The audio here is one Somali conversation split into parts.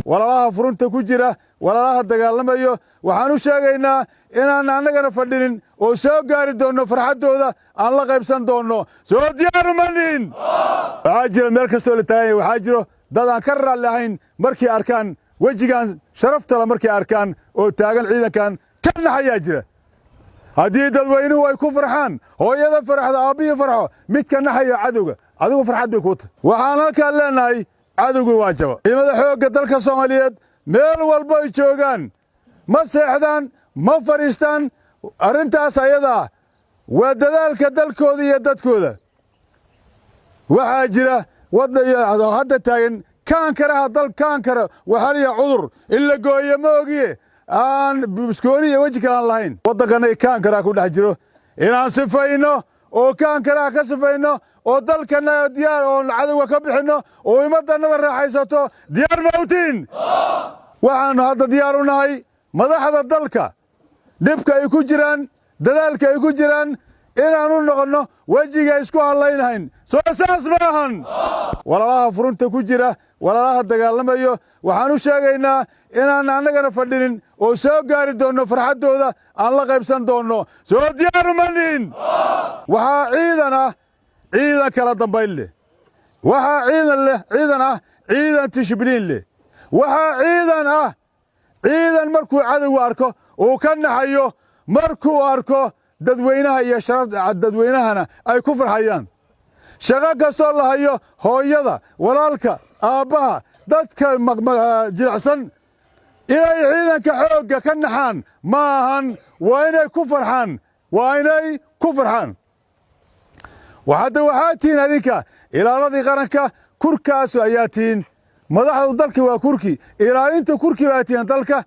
walaalaha furunta ku jira walaalaha dagaalamayo waxaan u sheegaynaa inaan annagana fadhinin oo soo gaari doono farxadooda aan la qaybsan doono soo diyaar manin waxaa jira meel kastoo la taagan yahay waxaa jiro dad aan ka raalli ahayn markii arkaan wejigan sharafta la markii arkaan oo taagan ciidankan ka naxayaa jira haddii dadweynuhu ay ku farxaan hooyada farxda aabbihii farxo midka naxaya cadowga adigu farxad bay kuu tahay waxaan halkaan leenahay cadowgu waa jaba ciidamada xoogga dalka Soomaaliyeed meel walba ay joogaan ma seexdaan ma fariistaan arrintaas ayada waa dadaalka dalkooda iyo dadkooda waxaa jira wadada hadda taagan kaankaraha dal kaankara waxa la cudur in la gooyo ma ogiye aan biskooni iyo waji kale lahayn waddanka kaankaraha ku dhex jiro inaan sifayno oo kaankaraha ka sifayno oo dalkana diyaar oo cadawga ka bixino oo imadanada raaxaysato diyaar mawtiin waxaan hadda diyaar u nahay madaxda dalka dibka ay ku jiraan dadaalka ay ku jiraan inaan u noqono wajiga isku halaynayn soo asaas maahan walaalaha furunta ku jira walaalaha dagaalamayo waxaan u sheegaynaa inaan annagana fadhinin oo soo gaari doono farxadooda aan la qaybsan doono soo diyaar manin waxa ciidan kala dambayn leh waxa ciidan tishbiliin leh waxa ciidan markuu cadowga arko oo ka naxayo markuu arko dadweynaha iyo sharafta dadweynahana ay ku farxayaan shaqo kastoo la hayo hooyada walaalka aabbaha dadka jilicsan inay ciidanka xoogga ka naxaan ma ahan waa inay ku farxaan waxaa tihiin adinka ilaaladii qaranka kurkaas ayaa tihiin madaxdu dalka waa kurki ilaalinta kurki baa tihiin dalka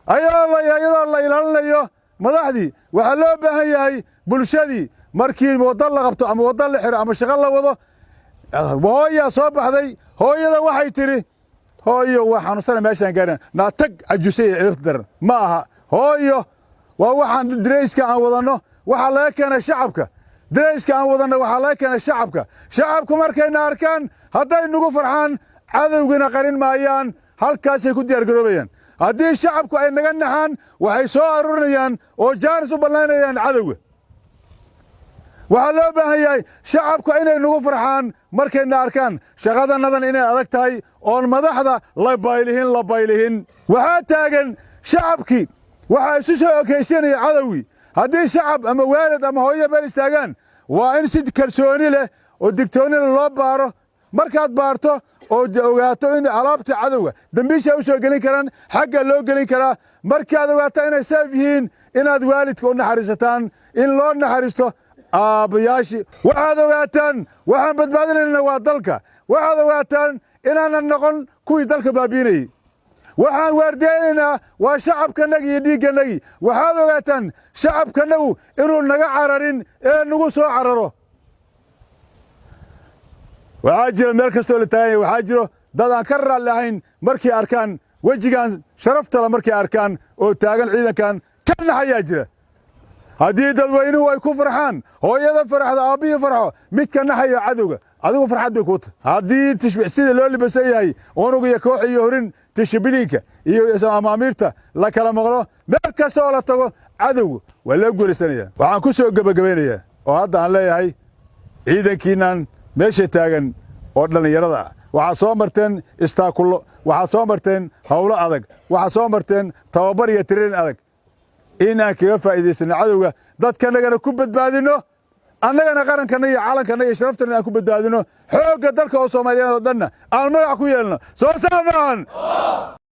ayadoo la ilaalinayo madaxdii waxaa loo baahan yahay bulshadii markii waddo la qabto ama waddo la xiro ama shaqo la wado hooyaa soo baxday hooyada waxay tidhi hooyo waa xanuunsana meeshaan gaarin naa tag cajusay edabta daran ma aha hooyo waa waxaan dirayska aan wadanno waxaa laga keenay shacabka dirayska aan wadanno waxaa laga keenay shacabku markayna arkaan hadday nagu farxaan cadowgina qarin maayaan halkaasay ku diyaargaroobayaan haddii shacabku ay naga naxaan waxay soo aruurinayaan oo jaanis u ballaynayaan cadowga waxaa loo baahan yahay shacabku inay nagu farxaan markayna arkaan shaqadanadan inay adag tahay oon madaxda la baylihin waxaa taagan shacabkii waxaa isu soo okaysanaya cadowgii haddii shacab ama waalid ama hooyo meel istaagaan waa in si kalsooni leh oo digtooni leh loo baaro markaad baarto oo ogaato in alaabta cadowga dambiisha u soo gelin karaan xagga loo gelin karaa markaad ogaato inay saaf yihiin inaad waalidka u naxariisataan in loo naxariisto aabbayaashii waxaad ogaataan waxaan badbaadinaynaa waa dalka waxaad ogaataan inaanan noqon kuwii dalka baabiinayey waxaan waardiyaynaynaa waa shacabkanaga iyo dhiigganagii waxaad ogaataan shacabkanagu inuu naga cararin ee nagu soo cararo waxaa jira meel kastoo la taagan yahay waxaa jiro dad aan ka raalli ahayn markii arkaan wejigan sharafta la markii arkaan oo taagan ciidankan ka naxayaa jira haddii dadweynuhu ay ku farxaan hooyada farxda aabbihii farxo midka naxaya cadowga adigu farxad bay kuu tahay haddii sida loo libasan yahay unug iyo koox iyo horin tishbiliinka iyo amaamiirta la kala maqlo meel kasta oo la tago cadowga waa loo guulaysanaya waxaan ku soo gebagabaynayaa oo hadda aan leeyahay ciidankiinan meesha taagan oo dhallinyarada ah waxaa soo marteen istaakullo waxaa soo marteen howlo adag waxaa soo marteen tababar iyo tireen adag inaan kaga faa'iidaysano cadowga dadkanagana ku badbaadino annagana qarankana iyo calankana iyo sharaftana aan ku badbaadino xoogga dalka oo Soomaaliyeed oo dhanna aan magac ku yeelno soo saamaan